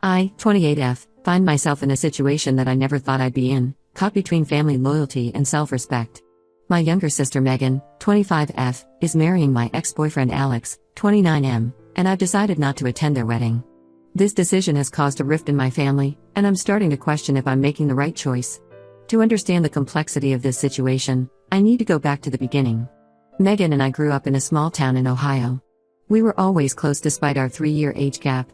I, 28F, find myself in a situation that I never thought I'd be in, caught between family loyalty and self-respect. My younger sister Megan, 25F, is marrying my ex-boyfriend Alex, 29M, and I've decided not to attend their wedding. This decision has caused a rift in my family, and I'm starting to question if I'm making the right choice. To understand the complexity of this situation, I need to go back to the beginning. Megan and I grew up in a small town in Ohio. We were always close despite our 3-year age gap.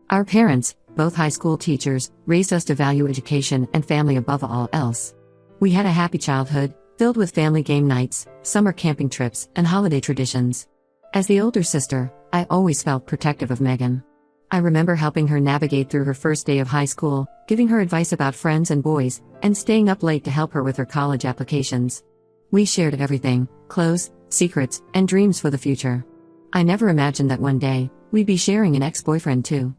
Our parents, both high school teachers, raised us to value education and family above all else. We had a happy childhood, filled with family game nights, summer camping trips, and holiday traditions. As the older sister, I always felt protective of Megan. I remember helping her navigate through her first day of high school, giving her advice about friends and boys, and staying up late to help her with her college applications. We shared everything: clothes, secrets, and dreams for the future. I never imagined that one day, we'd be sharing an ex-boyfriend too.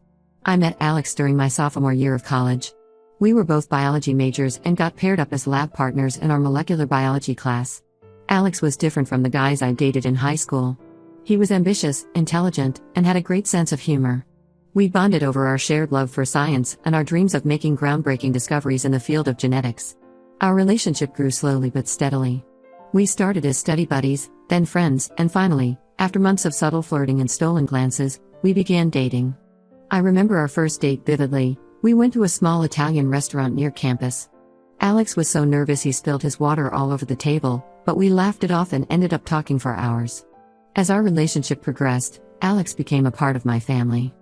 I met Alex during my sophomore year of college. We were both biology majors and got paired up as lab partners in our molecular biology class. Alex was different from the guys I dated in high school. He was ambitious, intelligent, and had a great sense of humor. We bonded over our shared love for science and our dreams of making groundbreaking discoveries in the field of genetics. Our relationship grew slowly but steadily. We started as study buddies, then friends, and finally, after months of subtle flirting and stolen glances, we began dating. I remember our first date vividly. We went to a small Italian restaurant near campus. Alex was so nervous he spilled his water all over the table, but we laughed it off and ended up talking for hours. As our relationship progressed, Alex became a part of my family.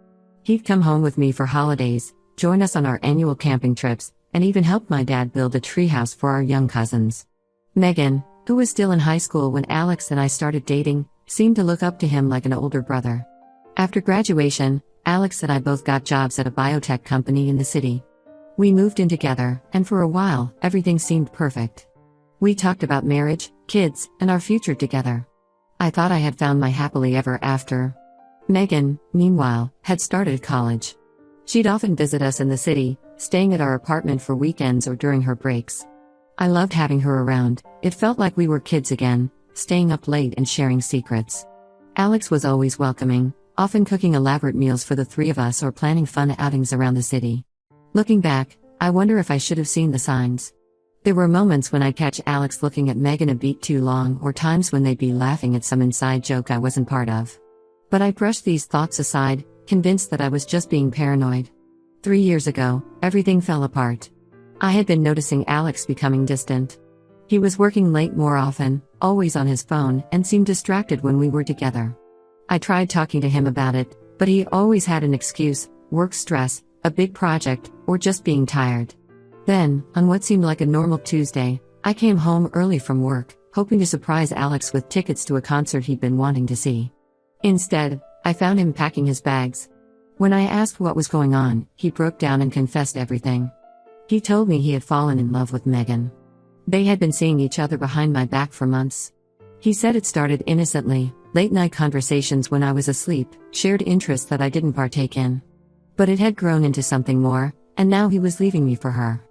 He'd come home with me for holidays, join us on our annual camping trips, and even help my dad build a treehouse for our young cousins. Megan, who was still in high school when Alex and I started dating, seemed to look up to him like an older brother. After graduation, Alex and I both got jobs at a biotech company in the city. We moved in together, and for a while, everything seemed perfect. We talked about marriage, kids, and our future together. I thought I had found my happily ever after. Megan, meanwhile, had started college. She'd often visit us in the city, staying at our apartment for weekends or during her breaks. I loved having her around. It felt like we were kids again, staying up late and sharing secrets. Alex was always welcoming, often cooking elaborate meals for the three of us or planning fun outings around the city. Looking back, I wonder if I should have seen the signs. There were moments when I'd catch Alex looking at Megan a beat too long, or times when they'd be laughing at some inside joke I wasn't part of. But I brushed these thoughts aside, convinced that I was just being paranoid. 3 years ago, everything fell apart. I had been noticing Alex becoming distant. He was working late more often, always on his phone, and seemed distracted when we were together. I tried talking to him about it, but he always had an excuse: work stress, a big project, or just being tired. Then, on what seemed like a normal Tuesday, I came home early from work, hoping to surprise Alex with tickets to a concert he'd been wanting to see. Instead, I found him packing his bags. When I asked what was going on, he broke down and confessed everything. He told me he had fallen in love with Megan. They had been seeing each other behind my back for months. He said it started innocently, late-night conversations when I was asleep, shared interests that I didn't partake in. But it had grown into something more, and now he was leaving me for her.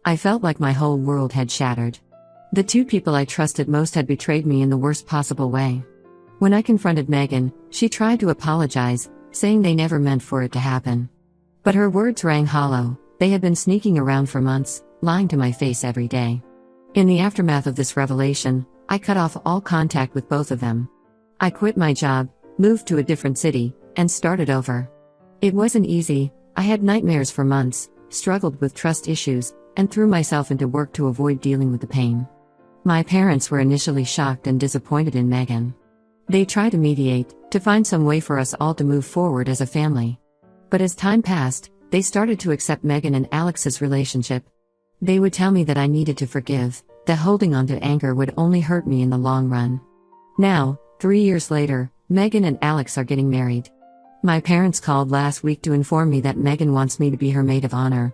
I felt like my whole world had shattered. The two people I trusted most had betrayed me in the worst possible way. When I confronted Megan, she tried to apologize, saying they never meant for it to happen. But her words rang hollow. They had been sneaking around for months, lying to my face every day. In the aftermath of this revelation, I cut off all contact with both of them. I quit my job, moved to a different city, and started over. It wasn't easy. I had nightmares for months, struggled with trust issues, and threw myself into work to avoid dealing with the pain. My parents were initially shocked and disappointed in Megan. They tried to mediate, to find some way for us all to move forward as a family. But as time passed, they started to accept Megan and Alex's relationship. They would tell me that I needed to forgive, that holding on to anger would only hurt me in the long run. Now, 3 years later, Megan and Alex are getting married. My parents called last week to inform me that Megan wants me to be her maid of honor.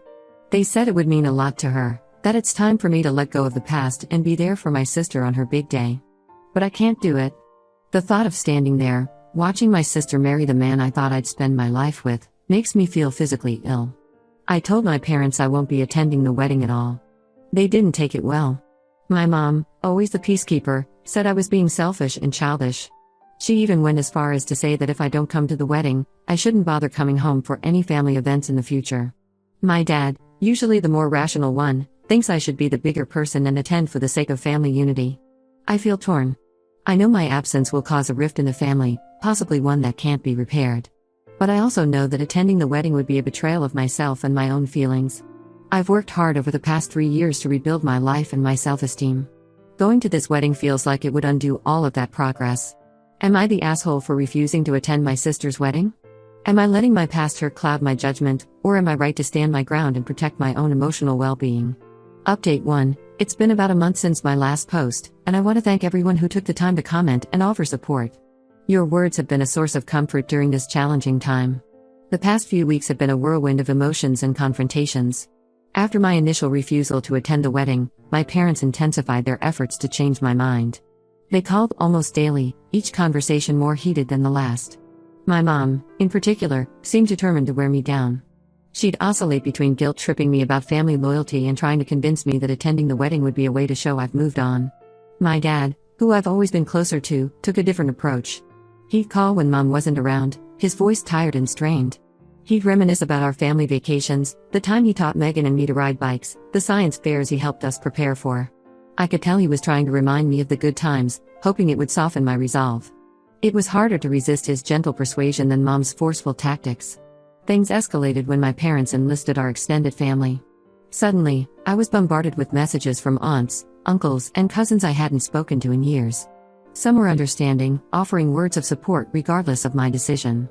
They said it would mean a lot to her, that it's time for me to let go of the past and be there for my sister on her big day. But I can't do it. The thought of standing there, watching my sister marry the man I thought I'd spend my life with, makes me feel physically ill. I told my parents I won't be attending the wedding at all. They didn't take it well. My mom, always the peacekeeper, said I was being selfish and childish. She even went as far as to say that if I don't come to the wedding, I shouldn't bother coming home for any family events in the future. My dad, usually the more rational one, thinks I should be the bigger person and attend for the sake of family unity. I feel torn. I know my absence will cause a rift in the family, possibly one that can't be repaired. But I also know that attending the wedding would be a betrayal of myself and my own feelings. I've worked hard over the past 3 years to rebuild my life and my self-esteem. Going to this wedding feels like it would undo all of that progress. Am I the asshole for refusing to attend my sister's wedding? Am I letting my past hurt cloud my judgment, or am I right to stand my ground and protect my own emotional well-being? Update 1. It's been about a month since my last post, and I want to thank everyone who took the time to comment and offer support. Your words have been a source of comfort during this challenging time. The past few weeks have been a whirlwind of emotions and confrontations. After my initial refusal to attend the wedding, my parents intensified their efforts to change my mind. They called almost daily, each conversation more heated than the last. My mom, in particular, seemed determined to wear me down. She'd oscillate between guilt-tripping me about family loyalty and trying to convince me that attending the wedding would be a way to show I've moved on. My dad, who I've always been closer to, took a different approach. He'd call when Mom wasn't around, his voice tired and strained. He'd reminisce about our family vacations, the time he taught Megan and me to ride bikes, the science fairs he helped us prepare for. I could tell he was trying to remind me of the good times, hoping it would soften my resolve. It was harder to resist his gentle persuasion than Mom's forceful tactics. Things escalated when my parents enlisted our extended family. Suddenly, I was bombarded with messages from aunts, uncles, and cousins I hadn't spoken to in years. Some were understanding, offering words of support regardless of my decision.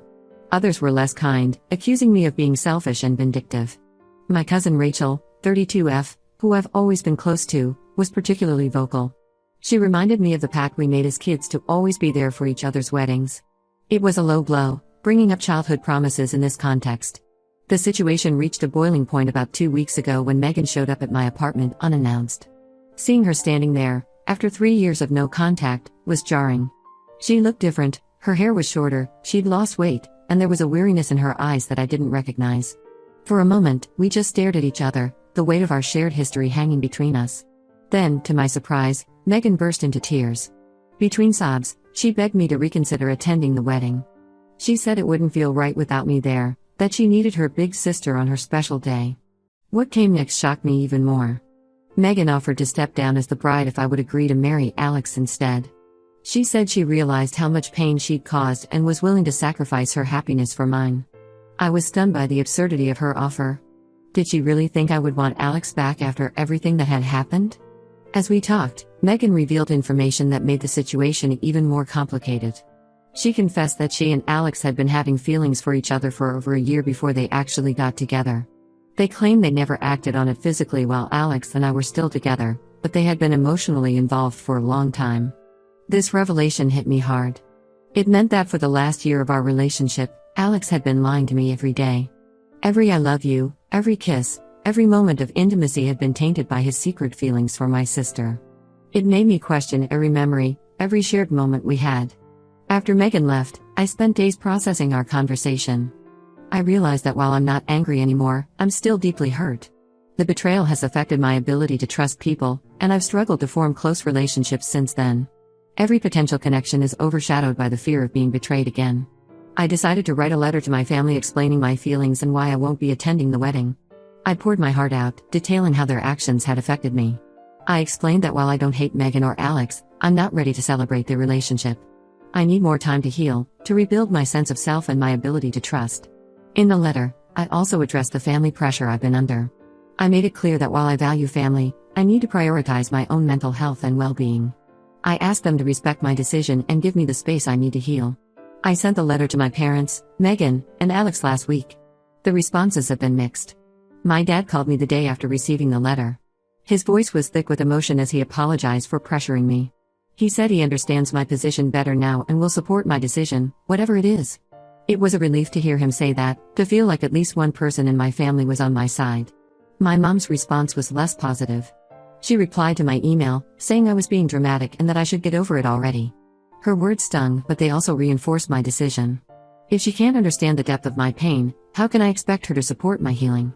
Others were less kind, accusing me of being selfish and vindictive. My cousin Rachel, 32F, who I've always been close to, was particularly vocal. She reminded me of the pact we made as kids to always be there for each other's weddings. It was a low blow, bringing up childhood promises in this context. The situation reached a boiling point about 2 weeks ago when Megan showed up at my apartment unannounced. Seeing her standing there, after 3 years of no contact, was jarring. She looked different, her hair was shorter, she'd lost weight, and there was a weariness in her eyes that I didn't recognize. For a moment, we just stared at each other, the weight of our shared history hanging between us. Then, to my surprise, Megan burst into tears. Between sobs, she begged me to reconsider attending the wedding. She said it wouldn't feel right without me there, that she needed her big sister on her special day. What came next shocked me even more. Megan offered to step down as the bride if I would agree to marry Alex instead. She said she realized how much pain she'd caused and was willing to sacrifice her happiness for mine. I was stunned by the absurdity of her offer. Did she really think I would want Alex back after everything that had happened? As we talked, Megan revealed information that made the situation even more complicated. She confessed that she and Alex had been having feelings for each other for over a year before they actually got together. They claimed they never acted on it physically while Alex and I were still together, but they had been emotionally involved for a long time. This revelation hit me hard. It meant that for the last year of our relationship, Alex had been lying to me every day. Every I love you, every kiss, every moment of intimacy had been tainted by his secret feelings for my sister. It made me question every memory, every shared moment we had. After Megan left, I spent days processing our conversation. I realized that while I'm not angry anymore, I'm still deeply hurt. The betrayal has affected my ability to trust people, and I've struggled to form close relationships since then. Every potential connection is overshadowed by the fear of being betrayed again. I decided to write a letter to my family explaining my feelings and why I won't be attending the wedding. I poured my heart out, detailing how their actions had affected me. I explained that while I don't hate Megan or Alex, I'm not ready to celebrate their relationship. I need more time to heal, to rebuild my sense of self and my ability to trust. In the letter, I also addressed the family pressure I've been under. I made it clear that while I value family, I need to prioritize my own mental health and well-being. I asked them to respect my decision and give me the space I need to heal. I sent the letter to my parents, Megan, and Alex last week. The responses have been mixed. My dad called me the day after receiving the letter. His voice was thick with emotion as he apologized for pressuring me. He said he understands my position better now and will support my decision, whatever it is. It was a relief to hear him say that, to feel like at least one person in my family was on my side. My mom's response was less positive. She replied to my email, saying I was being dramatic and that I should get over it already. Her words stung, but they also reinforced my decision. If she can't understand the depth of my pain, how can I expect her to support my healing?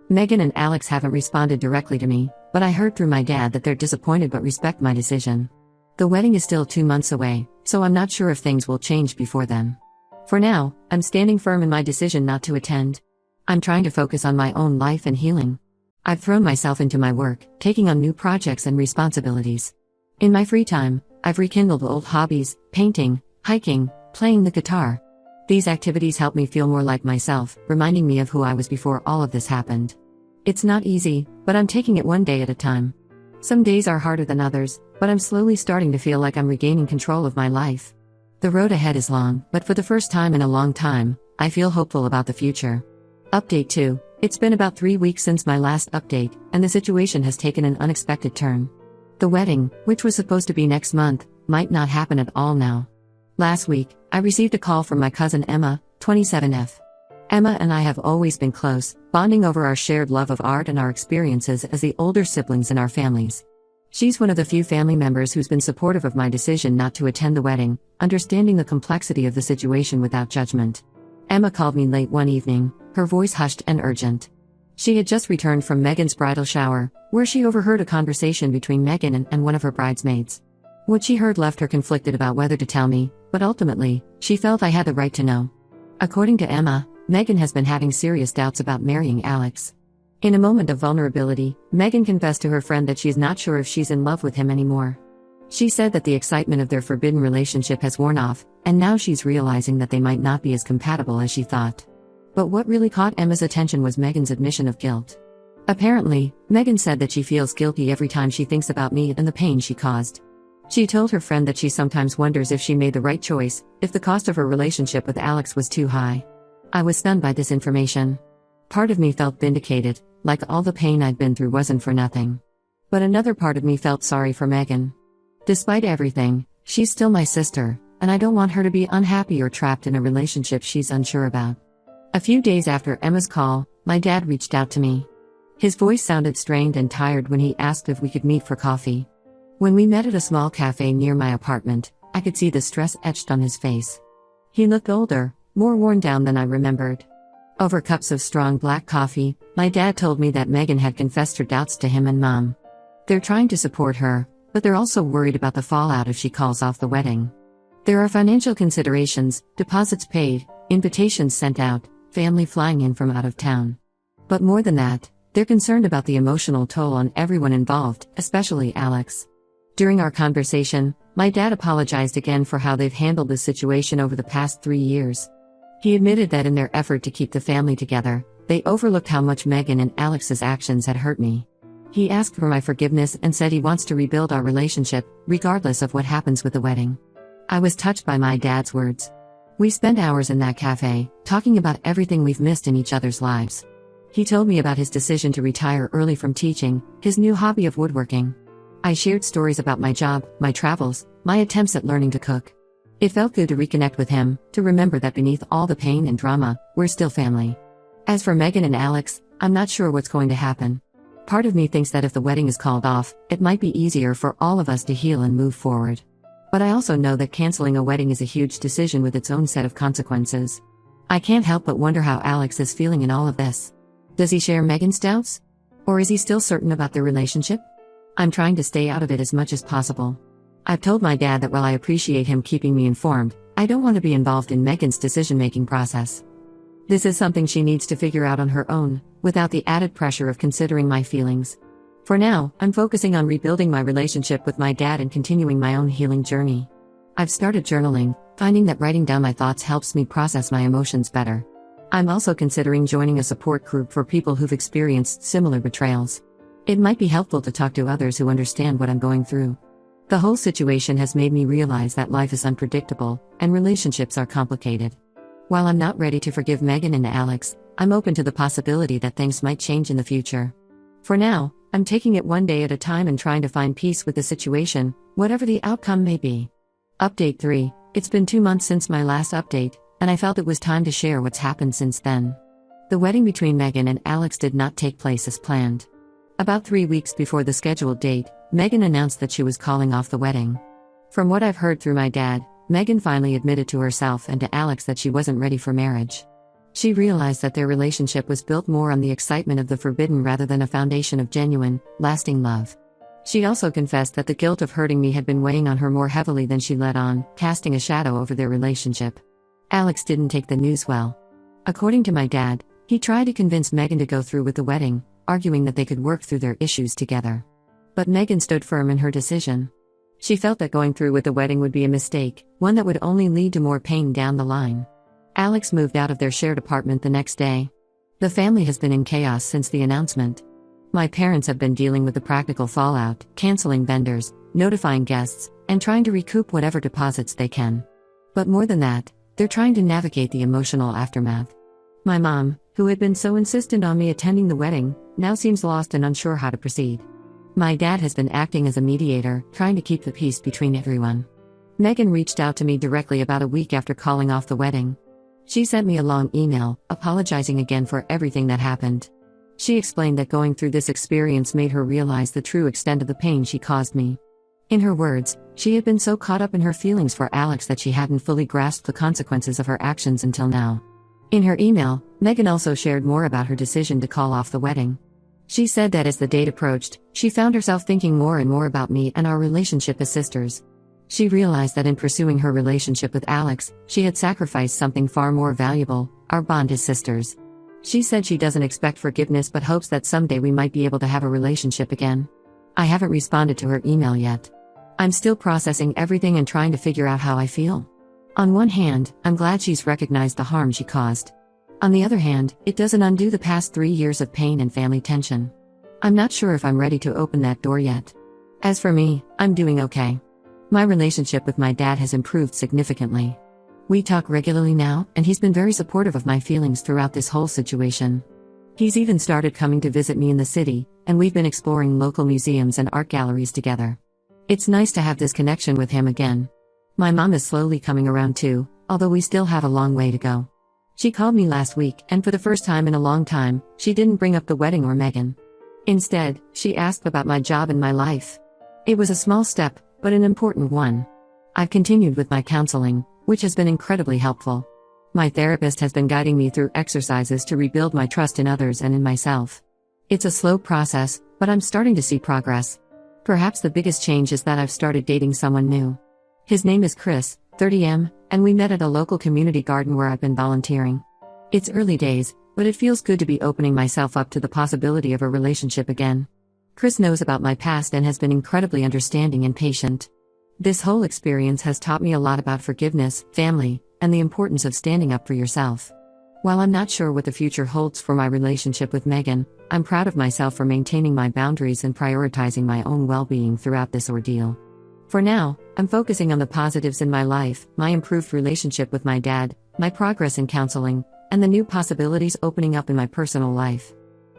Megan and Alex haven't responded directly to me, but I heard through my dad that they're disappointed but respect my decision. The wedding is still 2 months away, so I'm not sure if things will change before then. For now, I'm standing firm in my decision not to attend. I'm trying to focus on my own life and healing. I've thrown myself into my work, taking on new projects and responsibilities. In my free time, I've rekindled old hobbies, painting, hiking, playing the guitar. These activities help me feel more like myself, reminding me of who I was before all of this happened. It's not easy, but I'm taking it one day at a time. Some days are harder than others, but I'm slowly starting to feel like I'm regaining control of my life. The road ahead is long, but for the first time in a long time, I feel hopeful about the future. Update 2. It's been about 3 weeks since my last update, and the situation has taken an unexpected turn. The wedding, which was supposed to be next month, might not happen at all now. Last week, I received a call from my cousin Emma, 27F. Emma and I have always been close, bonding over our shared love of art and our experiences as the older siblings in our families. She's one of the few family members who's been supportive of my decision not to attend the wedding, understanding the complexity of the situation without judgment. Emma called me late one evening, her voice hushed and urgent. She had just returned from Megan's bridal shower, where she overheard a conversation between Megan and one of her bridesmaids. What she heard left her conflicted about whether to tell me, but ultimately, she felt I had the right to know. According to Emma, Megan has been having serious doubts about marrying Alex. In a moment of vulnerability, Megan confessed to her friend that she's not sure if she's in love with him anymore. She said that the excitement of their forbidden relationship has worn off, and now she's realizing that they might not be as compatible as she thought. But what really caught Emma's attention was Megan's admission of guilt. Apparently, Megan said that she feels guilty every time she thinks about me and the pain she caused. She told her friend that she sometimes wonders if she made the right choice, if the cost of her relationship with Alex was too high. I was stunned by this information. Part of me felt vindicated, like all the pain I'd been through wasn't for nothing. But another part of me felt sorry for Megan. Despite everything, she's still my sister, and I don't want her to be unhappy or trapped in a relationship she's unsure about. A few days after Emma's call, my dad reached out to me. His voice sounded strained and tired when he asked if we could meet for coffee. When we met at a small cafe near my apartment, I could see the stress etched on his face. He looked older, more worn down than I remembered. Over cups of strong black coffee, my dad told me that Megan had confessed her doubts to him and Mom. They're trying to support her, but they're also worried about the fallout if she calls off the wedding. There are financial considerations, deposits paid, invitations sent out, family flying in from out of town. But more than that, they're concerned about the emotional toll on everyone involved, especially Alex. During our conversation, my dad apologized again for how they've handled this situation over the past 3 years. He admitted that in their effort to keep the family together, they overlooked how much Megan and Alex's actions had hurt me. He asked for my forgiveness and said he wants to rebuild our relationship, regardless of what happens with the wedding. I was touched by my dad's words. We spent hours in that cafe, talking about everything we've missed in each other's lives. He told me about his decision to retire early from teaching, his new hobby of woodworking. I shared stories about my job, my travels, my attempts at learning to cook. It felt good to reconnect with him, to remember that beneath all the pain and drama, we're still family. As for Megan and Alex, I'm not sure what's going to happen. Part of me thinks that if the wedding is called off, it might be easier for all of us to heal and move forward. But I also know that canceling a wedding is a huge decision with its own set of consequences. I can't help but wonder how Alex is feeling in all of this. Does he share Megan's doubts? Or is he still certain about their relationship? I'm trying to stay out of it as much as possible. I've told my dad that while I appreciate him keeping me informed, I don't want to be involved in Megan's decision-making process. This is something she needs to figure out on her own, without the added pressure of considering my feelings. For now, I'm focusing on rebuilding my relationship with my dad and continuing my own healing journey. I've started journaling, finding that writing down my thoughts helps me process my emotions better. I'm also considering joining a support group for people who've experienced similar betrayals. It might be helpful to talk to others who understand what I'm going through. The whole situation has made me realize that life is unpredictable, and relationships are complicated. While I'm not ready to forgive Megan and Alex, I'm open to the possibility that things might change in the future. For now, I'm taking it one day at a time and trying to find peace with the situation, whatever the outcome may be. Update 3. It's been 2 months since my last update, and I felt it was time to share what's happened since then. The wedding between Megan and Alex did not take place as planned. About 3 weeks before the scheduled date, Megan announced that she was calling off the wedding. From what I've heard through my dad, Megan finally admitted to herself and to Alex that she wasn't ready for marriage. She realized that their relationship was built more on the excitement of the forbidden rather than a foundation of genuine, lasting love. She also confessed that the guilt of hurting me had been weighing on her more heavily than she let on, casting a shadow over their relationship. Alex didn't take the news well. According to my dad, he tried to convince Megan to go through with the wedding, arguing that they could work through their issues together. But Megan stood firm in her decision. She felt that going through with the wedding would be a mistake, one that would only lead to more pain down the line. Alex moved out of their shared apartment the next day. The family has been in chaos since the announcement. My parents have been dealing with the practical fallout, canceling vendors, notifying guests, and trying to recoup whatever deposits they can. But more than that, they're trying to navigate the emotional aftermath. My mom, who had been so insistent on me attending the wedding, now seems lost and unsure how to proceed. My dad has been acting as a mediator, trying to keep the peace between everyone. Megan reached out to me directly about a week after calling off the wedding. She sent me a long email, apologizing again for everything that happened. She explained that going through this experience made her realize the true extent of the pain she caused me. In her words, she had been so caught up in her feelings for Alex that she hadn't fully grasped the consequences of her actions until now. In her email, Megan also shared more about her decision to call off the wedding. She said that as the date approached, she found herself thinking more and more about me and our relationship as sisters. She realized that in pursuing her relationship with Alex, she had sacrificed something far more valuable, our bond as sisters. She said she doesn't expect forgiveness but hopes that someday we might be able to have a relationship again. I haven't responded to her email yet. I'm still processing everything and trying to figure out how I feel. On one hand, I'm glad she's recognized the harm she caused. On the other hand, it doesn't undo the past 3 years of pain and family tension. I'm not sure if I'm ready to open that door yet. As for me, I'm doing okay. My relationship with my dad has improved significantly. We talk regularly now, and he's been very supportive of my feelings throughout this whole situation. He's even started coming to visit me in the city, and we've been exploring local museums and art galleries together. It's nice to have this connection with him again. My mom is slowly coming around too, although we still have a long way to go. She called me last week, and for the first time in a long time, she didn't bring up the wedding or Megan. Instead, she asked about my job and my life. It was a small step, but an important one. I've continued with my counseling, which has been incredibly helpful. My therapist has been guiding me through exercises to rebuild my trust in others and in myself. It's a slow process, but I'm starting to see progress. Perhaps the biggest change is that I've started dating someone new. His name is Chris, 30M, and we met at a local community garden where I've been volunteering. It's early days, but it feels good to be opening myself up to the possibility of a relationship again. Chris knows about my past and has been incredibly understanding and patient. This whole experience has taught me a lot about forgiveness, family, and the importance of standing up for yourself. While I'm not sure what the future holds for my relationship with Megan, I'm proud of myself for maintaining my boundaries and prioritizing my own well-being throughout this ordeal. For now, I'm focusing on the positives in my life, my improved relationship with my dad, my progress in counseling, and the new possibilities opening up in my personal life.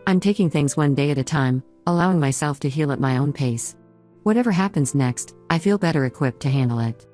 I'm taking things one day at a time, allowing myself to heal at my own pace. Whatever happens next, I feel better equipped to handle it.